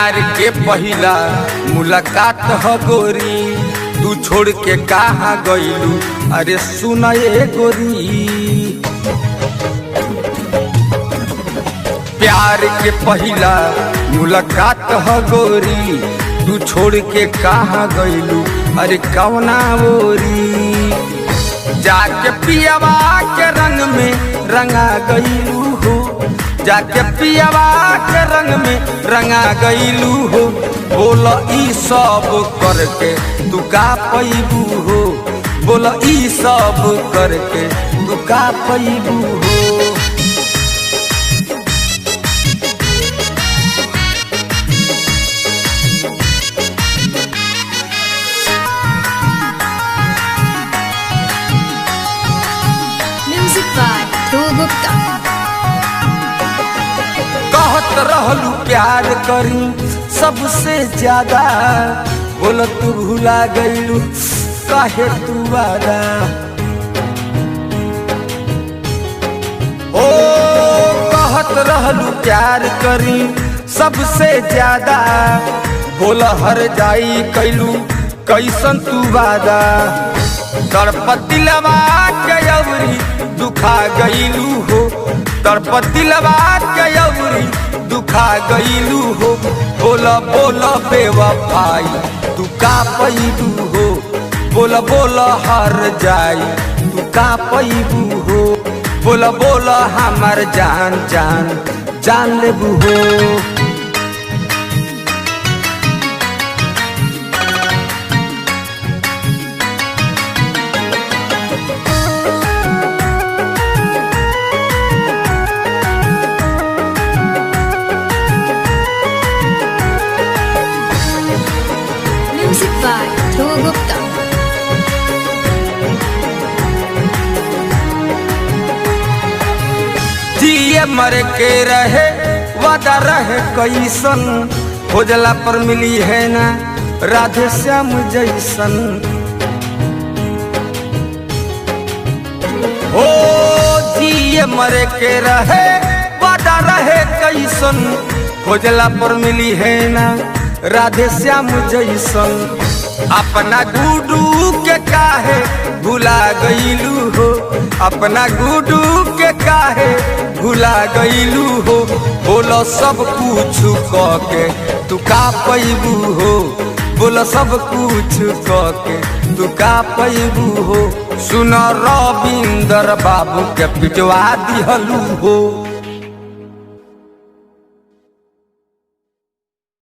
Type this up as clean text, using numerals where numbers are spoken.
प्यार के पहिला मुलाकात ह गोरी, तू छोड़ के कहाँ गइलू, अरे सुन ए गोरी। प्यार के पहिला मुलाकात ह गोरी, तू छोड़ के कहाँ गइलू, अरे कवना ओरी। जाके पियावा के रंग में रंगा गइलू हो, जाके पियावा के रंग में रंगा गइलू हो। बोल ई सब करके तू का पैबू हो, बोल ई सब करके तू का पैबू हो। म्यूजिक बाय ध्रुव गुप्ता। कहत रहलू प्यार करी सबसे ज्यादा, बोल तू भुला गइलू काहे तू वादा। ओ कहत रहलू प्यार करी सबसे ज्यादा, बोल हर जाई कैलू कैसन तू वादा। तड़पतिलवा के अवरी दुखा गइलू हो, तड़पतिलवा के अवरी दुखा गइलू हो। बोला बोला बेवफाई तू का पैबू हो, बोला बोला हार जाई तू का पैबू हो। बोला बोला हमार जान जान जान लेबू हो। म्यूजिक बाय ध्रुव गुप्ता। जिए मर के रहे वादा रहे कैसन, खोजला पर मिली है ना राधे श्याम जैसन। ओ जिए मर के रहे वादा रहे कैसन, खोजला पर मिली है ना राधे श्याम जैसन। अपना गुडू के काहे भुला गइलू हो, अपना गुडू के काहे भुला गइलू हो। बोलो सब कुछ कके तू का पैबू हो, बोलो सब कुछ कके तू का पैबू हो। सुन रविंदर बाबू के पिटवा दिहलू हो।